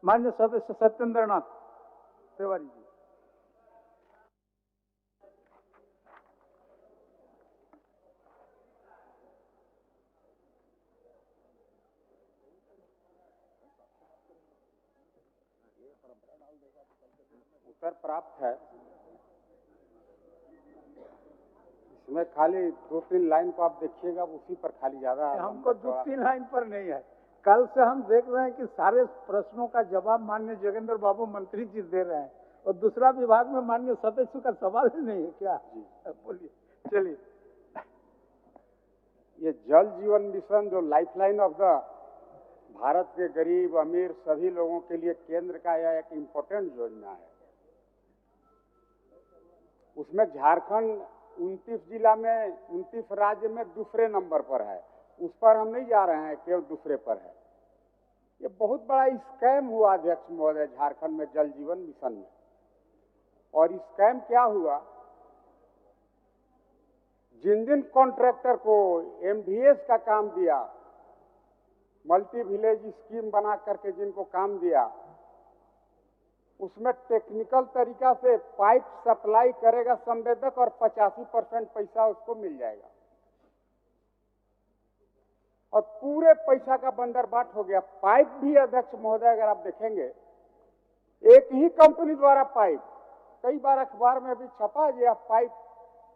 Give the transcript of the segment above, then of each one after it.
मान्य सदस्य सत्येंद्र नाथ तिवारी जी। उत्तर प्राप्त है। इसमें खाली 2-3 लाइन को आप देखिएगा, उसी पर खाली ज्यादा हमको 2-3 लाइन पर नहीं है। कल से हम देख रहे हैं कि सारे प्रश्नों का जवाब माननीय जोगेंद्र बाबू मंत्री जी दे रहे हैं और दूसरा विभाग में माननीय सदस्य का सवाल ही नहीं है क्या? बोलिए। चलिए, ये जल जीवन मिशन जो लाइफलाइन ऑफ द भारत के गरीब अमीर सभी लोगों के लिए केंद्र का यह एक इम्पोर्टेंट योजना है। उसमें झारखंड 29 जिला में 29 राज्य में दूसरे नंबर पर है। उस पर हम नहीं जा रहे हैं, केवल दूसरे पर है। ये बहुत बड़ा स्कैम हुआ अध्यक्ष महोदय झारखंड में जल जीवन मिशन में। और स्कैम क्या हुआ, जिन जिन कॉन्ट्रैक्टर को एमडीएस का काम दिया, मल्टी विलेज स्कीम बना करके जिनको काम दिया, उसमें टेक्निकल तरीका से पाइप सप्लाई करेगा संवेदक और 85% पैसा उसको मिल जाएगा और पूरे पैसा का बंदरबाट हो गया। पाइप भी अध्यक्ष महोदय अगर आप देखेंगे, एक ही कंपनी द्वारा पाइप, कई बार अखबार में भी छपा गया, पाइप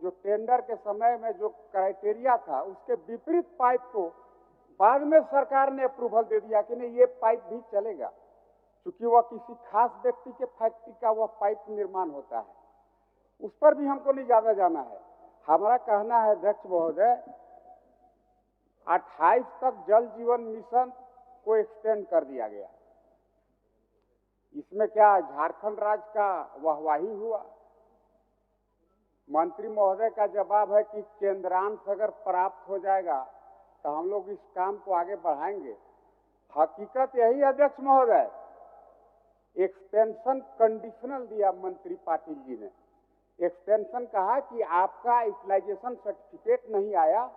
जो टेंडर के समय में जो क्राइटेरिया था उसके विपरीत पाइप को बाद में सरकार ने अप्रूवल दे दिया कि नहीं, ये पाइप भी चलेगा, क्योंकि वह किसी खास व्यक्ति के फैक्ट्री का वह पाइप निर्माण होता है। उस पर भी हमको नहीं ज्यादा जाना है। हमारा कहना है अध्यक्ष महोदय, 28 तक जल जीवन मिशन को एक्सटेंड कर दिया गया। इसमें क्या झारखंड राज्य का वाहवाही हुआ? मंत्री महोदय का जवाब है कि केंद्रांश अगर प्राप्त हो जाएगा तो हम लोग इस काम को आगे बढ़ाएंगे। हकीकत यही अध्यक्ष महोदय, एक्सटेंशन कंडीशनल दिया मंत्री पाटिल जी ने। एक्सटेंशन कहा कि आपका यूटिलाइजेशन सर्टिफिकेट नहीं आया,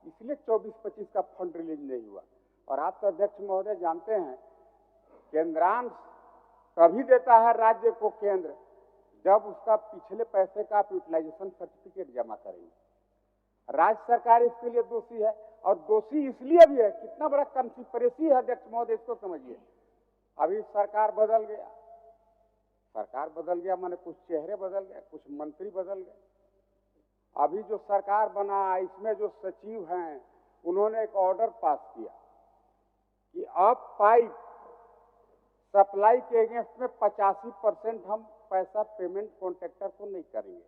इसलिए 24-25 का फंड रिलीज नहीं हुआ। और आप तो अध्यक्ष महोदय जानते हैं, केंद्रांश तभी देता है राज्य को केंद्र जब उसका पिछले पैसे का आप यूटिलाइजेशन सर्टिफिकेट जमा करेंगे। राज्य सरकार इसके लिए दोषी है, और दोषी इसलिए भी है, कितना बड़ा कंस्पिरेसी है अध्यक्ष महोदय, इसको समझिए। अभी सरकार बदल गया, माने कुछ चेहरे बदल गए, कुछ मंत्री बदल गए। अभी जो सरकार बना, इसमें जो सचिव हैं, उन्होंने एक ऑर्डर पास किया कि अब पाइप सप्लाई के अगेंस्ट में 85% हम पैसा पेमेंट कॉन्ट्रैक्टर को नहीं करेंगे।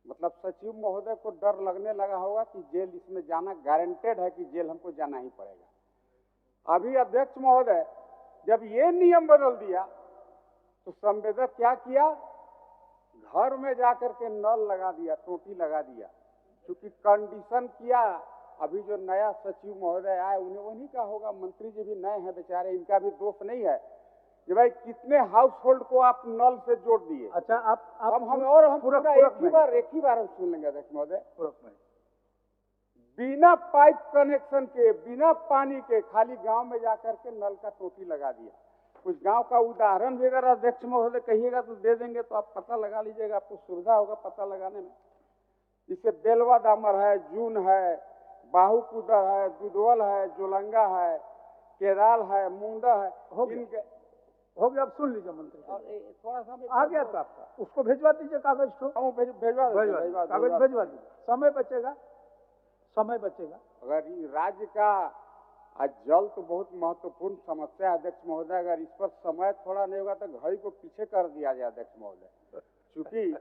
मतलब सचिव महोदय को डर लगने लगा होगा कि जेल इसमें जाना गारंटेड है, कि जेल हमको जाना ही पड़ेगा। अभी अध्यक्ष महोदय जब ये नियम बदल दिया तो संवेदक क्या किया, घर में जाकर के नल लगा दिया, टोटी लगा दिया, क्योंकि कंडीशन किया। अभी जो नया सचिव महोदय आए, उन्हीं का होगा, मंत्री जी भी नए हैं बेचारे, इनका भी दोष नहीं है कि भाई कितने हाउस होल्ड को आप नल से जोड़ दिए। अच्छा, आप हम पूरा एक ही बार हम सुन लेंगे अध्यक्ष महोदय। बिना पाइप कनेक्शन के, बिना पानी के, खाली गांव में जाकर के नल का टोटी लगा दिया। कुछ गांव का उदाहरण भी अगर अध्यक्ष महोदय कहिएगा तो दे देंगे, तो आप पता लगा लीजिएगा, आपको सुविधा होगा पता लगाने में। जिससे बेलवा दामर है, जून है, बाहुकुदर है, दुधवल है, जोलंगा है, केदाल है, मुंडा है, हो गया। अब सुन लीजिए मंत्री, थोड़ा सा आ गया था आपका, उसको भेजवा दीजिए कागज को, कागज भेजवा दीजिए, समय बचेगा। अगर राज्य का जल तो बहुत महत्वपूर्ण समस्या है अध्यक्ष महोदय, अगर इस पर समय थोड़ा नहीं होगा तो घड़ी को पीछे कर दिया जाए अध्यक्ष महोदय, क्योंकि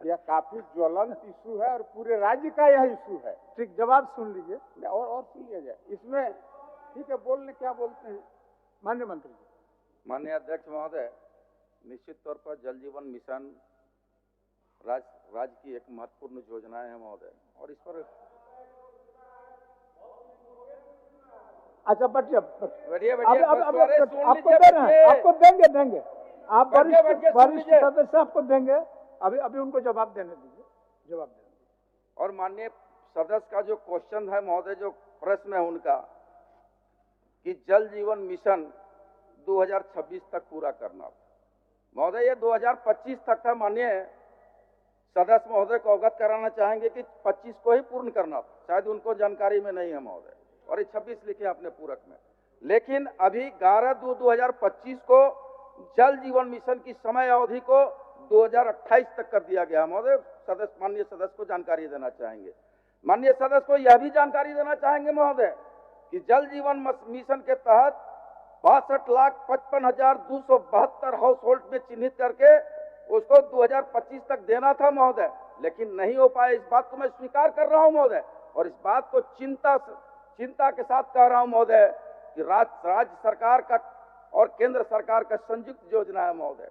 यह काफी ज्वलंत इशू है और पूरे राज्य का यह इशू है। ठीक, जवाब सुन लीजिए और सुन लिया जाए इसमें। ठीक है, बोलने क्या बोलते हैं माननीय मंत्री जी। माननीय अध्यक्ष महोदय, निश्चित तौर पर जल जीवन मिशन राज्य की एक महत्वपूर्ण योजना है महोदय, और इस पर अच्छा बैठिए, आपको दे रहे हैं, आपको देंगे। आप वरिष्ठ सदस्य आपको देंगे, अभी उनको जवाब देने दीजिए, जवाब देने। और माननीय सदस्य का जो क्वेश्चन है महोदय, जो प्रश्न है उनका कि जल जीवन मिशन 2026 तक पूरा करना था। महोदय ये 2025 तक था। माननीय सदस्य महोदय को अवगत कराना चाहेंगे कि 25 को ही पूर्ण करना था, शायद उनको जानकारी में नहीं है महोदय, और ये 26 लिखे अपने पूरक में। लेकिन अभी 11/2/2025 को जल जीवन मिशन की समय अवधि को 2028 तक कर दिया गया महोदय। सदस्य माननीय सदस्य को जानकारी देना चाहेंगे। माननीय सदस्य को यह भी जानकारी देना चाहेंगे महोदय कि जल जीवन मिशन के तहत 62,55,272 हाउस होल्ड में चिन्हित करके उसको 2025 तक देना था महोदय, लेकिन नहीं हो पाया। इस बात को मैं स्वीकार कर रहा हूं महोदय, और इस बात को चिंता के साथ कह रहा हूं महोदय कि राज्य सरकार का और केंद्र सरकार का संयुक्त योजना है महोदय।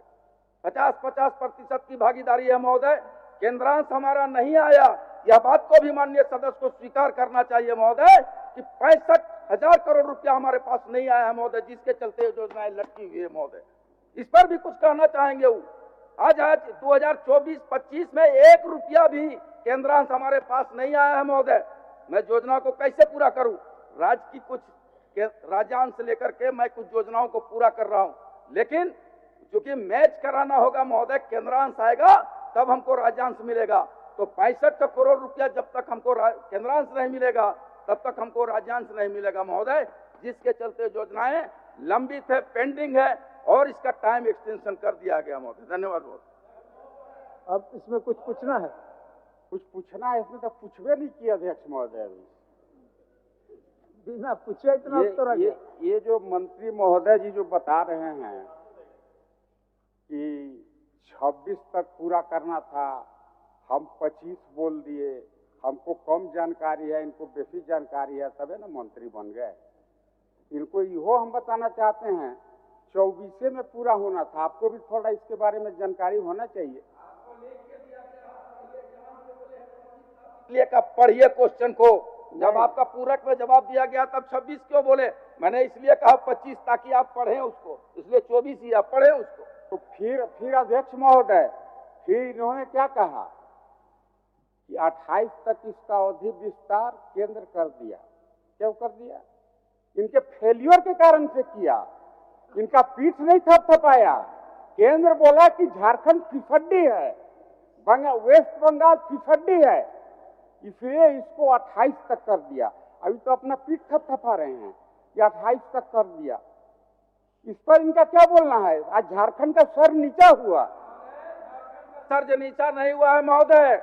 50-50% की भागीदारी है महोदय। केंद्रांश हमारा नहीं आया, यह बात को भी माननीय सदस्य को स्वीकार करना चाहिए महोदय कि 65,000 करोड़ रुपया हमारे पास नहीं आया है महोदय, जिसके चलते योजनाएं लटकी हुई है महोदय। इस पर भी कुछ कहना चाहेंगे। वो आज 2024-25 में 1 रुपया भी केंद्रांश हमारे पास नहीं आया है महोदय। मैं योजना को कैसे पूरा करूं? राज्य की कुछ राज्यांश लेकर के मैं कुछ योजनाओं को पूरा कर रहा हूं, लेकिन चूंकि मैच कराना होगा महोदय, केंद्रांश आएगा तब हमको राज्यांश मिलेगा। तो 65 करोड़ रुपया जब तक हमको केंद्रांश नहीं मिलेगा तब तक हमको राज्यांश नहीं मिलेगा महोदय, जिसके चलते योजनाएं लंबित है, पेंडिंग है, और इसका टाइम एक्सटेंशन कर दिया गया महोदय। धन्यवाद महोदय। अब इसमें कुछ पूछना है? कुछ पूछना है इसमें तो पूछवे नहीं किया अध्यक्ष महोदय। बिना पूछे इतना उत्तर आ गया। ये जो मंत्री महोदय जी जो बता रहे हैं कि 26 तक पूरा करना था, हम 25 बोल दिए, हमको कम जानकारी है, इनको बेसी जानकारी है, तबे ना मंत्री बन गए। इनको इहो हम बताना चाहते हैं 24 में पूरा होना था। आपको भी थोड़ा इसके बारे में जानकारी होना चाहिए। इसलिए का पढ़िए क्वेश्चन को, जब आपका पूरक में जवाब दिया गया तब 26 क्यों बोले? मैंने इसलिए कहा 25 ताकि आप पढ़ें उसको, इसलिए 24 ही आप पढ़ें उसको। तो फिर अध्यक्ष महोदय फिर इन्होंने क्या कहा कि 28 तक इसका अवधि विस्तार केंद्र कर दिया। क्यों कर दिया? इनके फेलियर के कारण से किया। इनका पीठ नहीं थपथपाया। केंद्र बोला कि झारखंड फिसड्डी है, वेस्ट बंगाल फिसड्डी है, इसलिए इसको 28 तक कर दिया। अभी तो अपना पीठ थपथपा रहे हैं कि 28 तक कर दिया। इस पर इनका क्या बोलना है? आज झारखंड का सर नीचा हुआ। सर जो नीचा नहीं हुआ है महोदय,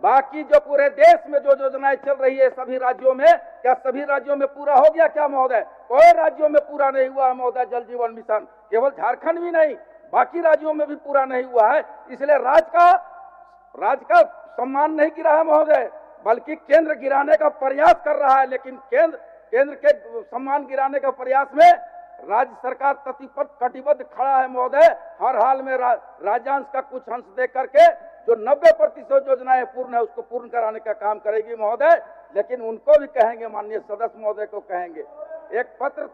बाकी जो पूरे देश में जो योजनाएं चल रही है सभी राज्यों में, क्या सभी राज्यों में पूरा हो गया क्या महोदय? कोई राज्यों में पूरा नहीं हुआ है महोदय। जल जीवन मिशन केवल झारखंड भी नहीं, बाकी राज्यों में भी पूरा नहीं हुआ है। इसलिए राज्य का सम्मान नहीं गिरा है महोदय, बल्कि केंद्र गिराने का प्रयास कर रहा है। लेकिन केंद्र के सम्मान गिराने का प्रयास में राज्य सरकार कटिबद्ध खड़ा है महोदय। हर हाल में राज्यांश का कुछ अंश दे करके जो 90% योजनाएं पूर्ण है उसको पूर्ण कराने का काम करेगी महोदय। लेकिन उनको भी कहेंगे, माननीय सदस्य महोदय को कहेंगे, एक पत्र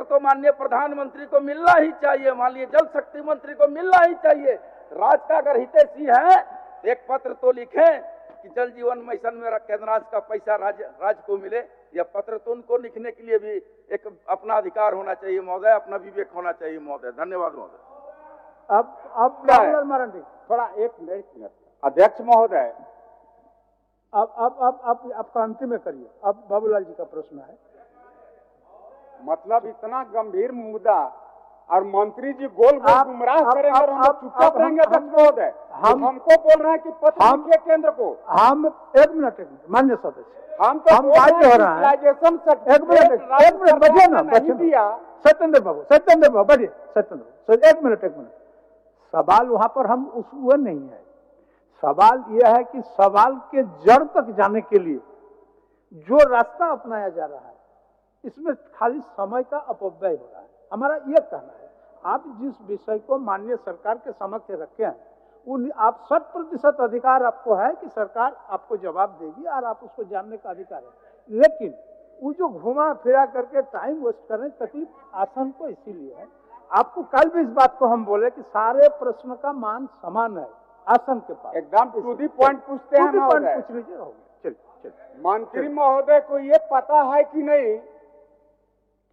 तो माननीय प्रधानमंत्री को मिलना ही चाहिए, माननीय जल शक्ति मंत्री को मिलना ही चाहिए। राज्य का अगर हितैषी है एक पत्र तो लिखें कि जल जीवन मिशन में केंद्रांश का पैसा राज्य को मिले। यह पत्र तो उनको लिखने के लिए भी एक अपना अधिकार होना चाहिए महोदय, अपना विवेक होना चाहिए महोदय। धन्यवाद महोदय। अब बाबूलाल मरांडी थोड़ा एक मिनट अध्यक्ष महोदय, अब आपका अंतिम में करिए। अब बाबूलाल जी का प्रश्न है। मतलब इतना गंभीर मुद्दा और मंत्री जी गोल गुमराह करेंगे और हम चुपचाप रहेंगे अध्यक्ष महोदय। हमको बोल रहे हैं कि पत्र लिखिए केंद्र को। हम एक मिनट मान्य सदस्य, हम बाध्य हो रहे हैं। एक मिनट बचिए ना, सत्येंद्र बाबू बढ़िए। सत्येंद्र एक मिनट सवाल वहां पर हम वो नहीं है। सवाल यह है कि सवाल के जड़ तक जाने के लिए जो रास्ता अपनाया जा रहा है इसमें खाली समय का अपव्यय हो रहा है। हमारा यह कहना है, आप जिस विषय को माननीय सरकार के समक्ष रखे हैं उन आप 100% अधिकार आपको है कि सरकार आपको जवाब देगी और आप उसको जानने का अधिकार है। लेकिन वो जो घुमा फिरा करके टाइम वेस्ट करने तकलीफ आसन को इसीलिए है। आपको कल भी इस बात को हम बोले कि सारे प्रश्न का मान समान है आसन के पास। एकदम टू दी पॉइंट पूछते हैं महोदय। पूछ लीजिए। चलिए मंत्री महोदय को ये पता है कि नहीं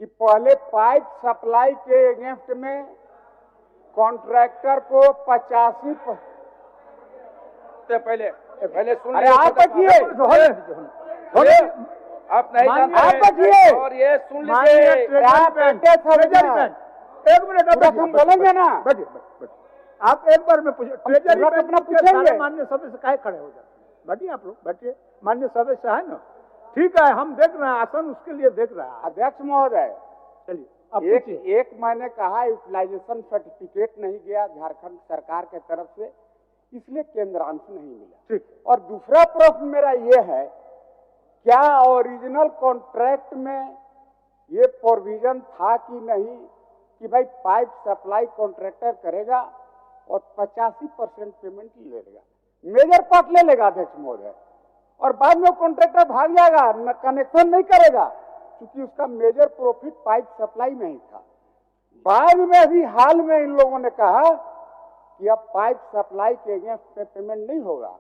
कि पहले पाइप सप्लाई के अगेंस्ट में कॉन्ट्रैक्टर को 85 पहले सुन अरे आप बचिए, आप नहीं जानते आप बचिए और ये सुन लीजिए। एक मिनट हम बोलेंगे ना, आप एक बार में पूछिए, ट्रेजरी अपना पूछेंगे। मान्य सदस्य काहे खड़े हो जाते, बैठिए आप लोग, बैठिए, मान्य सदस्य है ना, ठीक है, हम देख रहे हैं, आसन उसके लिए देख रहा है। अध्यक्ष महोदय, चलिए अब एक मैंने कहा यूटिलाइजेशन सर्टिफिकेट नहीं गया झारखंड सरकार के तरफ से, इसलिए केंद्रांश नहीं मिला। ठीक। और दूसरा प्रश्न मेरा ये है, क्या ओरिजिनल कॉन्ट्रैक्ट में ये प्रोविजन था कि नहीं कि भाई पाइप सप्लाई कॉन्ट्रैक्टर करेगा और 85% पेमेंट लेगा, मेजर पार्ट ले लेगा अध्यक्ष महोदय, और बाद में कॉन्ट्रैक्टर भाग जाएगा, कनेक्शन नहीं करेगा, क्योंकि उसका मेजर प्रॉफिट पाइप सप्लाई में ही था। बाद में अभी हाल में इन लोगों ने कहा कि अब पाइप सप्लाई के अगेंस्ट में पेमेंट नहीं होगा,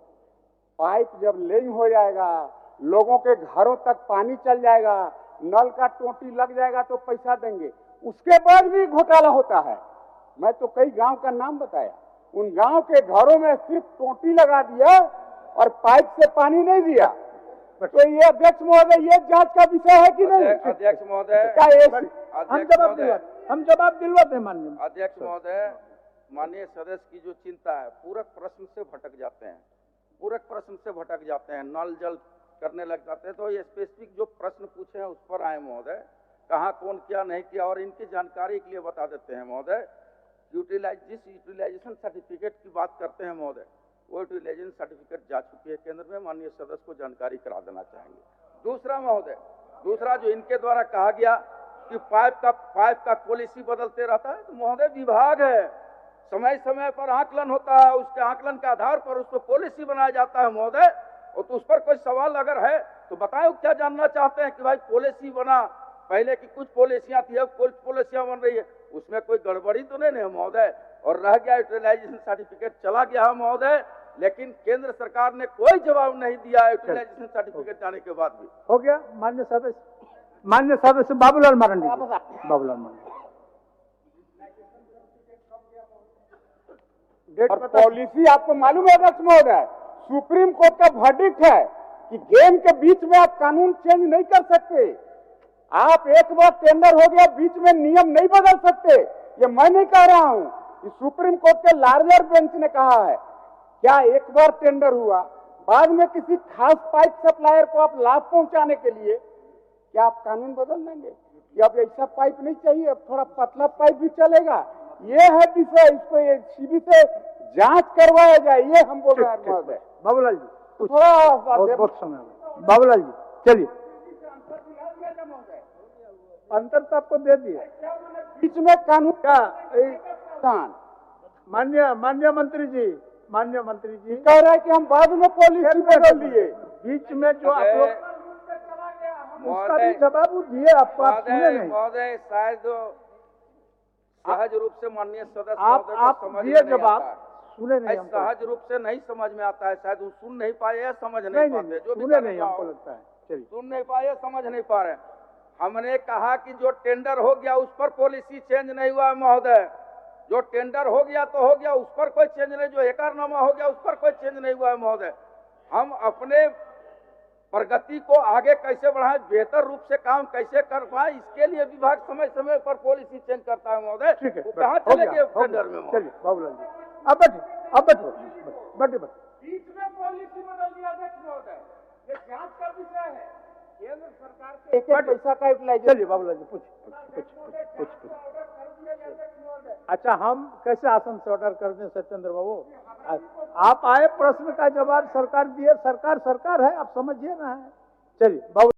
पाइप जब लेइंग हो जाएगा, लोगों के घरों तक पानी चल जाएगा, नल का टोटी लग जाएगा तो पैसा देंगे, उसके बाद भी घोटाला होता है। मैं तो कई गांव का नाम बताया, उन गांव के घरों में सिर्फ टोटी लगा दिया और पाइप से पानी नहीं दिया। तो ये अध्यक्ष महोदय, ये जांच का विषय है कि नहीं? अध्यक्ष महोदय, क्या हम जवाब दिलवाते हैं माननीय अध्यक्ष महोदय। माननीय सदस्य की जो चिंता है, पूरक प्रश्न से भटक जाते हैं, नल जल करने लग जाते हैं। तो ये स्पेसिफिक जो प्रश्न पूछे हैं उस पर आए महोदय, कहाँ कौन क्या नहीं किया, और इनकी जानकारी के लिए बता देते हैं महोदय। जिस यूटिलाइजेशन सर्टिफिकेट की बात करते हैं महोदय, वो यूटिलाइजेशन सर्टिफिकेट जा चुकी है केंद्र में, माननीय सदस्य को जानकारी करा देना चाहेंगे। दूसरा महोदय, दूसरा जो इनके द्वारा कहा गया कि पाइप का पॉलिसी बदलते रहता है, तो महोदय विभाग है, समय समय पर आकलन होता है, उसके आकलन के आधार पर उस पर पॉलिसी बनाया जाता है महोदय। और तो उस पर कोई सवाल अगर है तो बताएं, क्या जानना चाहते हैं कि भाई पॉलिसी बना, पहले की कुछ पॉलिसियां थी, अब कुछ पॉलिसियां बन रही है, उसमें कोई गड़बड़ी तो नहीं है महोदय? और रह गया यूटिलाइजेशन सर्टिफिकेट, चला गया है महोदय, लेकिन केंद्र सरकार ने कोई जवाब नहीं दिया यूटिलाइजेशन सर्टिफिकेट जाने के बाद भी। हो गया मान्य सदस्य बाबूलाल मरांडी, बाबूलाल मरांडी। और पॉलिसी आपको मालूम है अध्यक्ष महोदय, सुप्रीम कोर्ट का वर्डिक्ट है कि गेम के बीच में आप कानून चेंज नहीं कर सकते। आप एक बार टेंडर हो गया, बीच में नियम नहीं बदल सकते। ये मैं नहीं कह रहा हूं, ये सुप्रीम कोर्ट के लार्जर बेंच ने कहा है। क्या एक बार टेंडर हुआ, बाद में किसी खास पाइप सप्लायर को आप लाभ पहुंचाने के लिए क्या आप कानून बदल देंगे? या अब ऐसा पाइप नहीं चाहिए, अब थोड़ा पतला पाइप भी चलेगा? ये है विषय, इसको सीबी से जांच करवाया जाए, ये हम बोल रहे हैं महोदय। बाबूलाल जी थोड़ा बहुत समय, बाबूलाल जी चलिए, अंतर तो आपको दे दिए, बीच में कानून क्या माननीय मंत्री जी कह रहे हैं कि हम बाद में पॉलिसी बदल दिए, बीच में जो आप लोग उसका भी जवाब दिए, आपको सुने नहीं महोदय। शायद सहज रूप से माननीय सदस्य आप दिए जवाब सुने नहीं, सहज रूप से नहीं समझ में आता है, शायद वो सुन नहीं पाए या समझ नहीं पाते, जो सुने नहीं हमको लगता है, चलिए सुन नहीं पाए या समझ नहीं पा रहे। हमने कहा कि जो टेंडर हो गया उस पर पॉलिसी चेंज नहीं हुआ है महोदय, जो टेंडर हो गया तो हो गया, उस पर कोई चेंज नहीं, जो एकरनामा हो गया उस पर कोई चेंज नहीं हुआ है महोदय। हम अपने प्रगति को आगे कैसे बढ़ाएं, बेहतर रूप से काम कैसे कर पाए, इसके लिए विभाग समय समय पर पॉलिसी चेंज करता है महोदय। ठीक है, कहाँ चले गए टेंडर में? चलिए बाबूलाल जी अब बैठिए बीच में पॉलिसी बदल दिया अध्यक्ष महोदय, ये जांच का विषय है, केंद्र सरकार के एक पैसा का यूटिलाइजेशन। चलिए बाबूलाल जी कुछ अच्छा, हम कैसे आसन से ऑर्डर कर दें सत्येंद्र बाबू? आप आए, प्रश्न का जवाब सरकार दिए, सरकार है, आप समझिए ना है। चलिए बाबू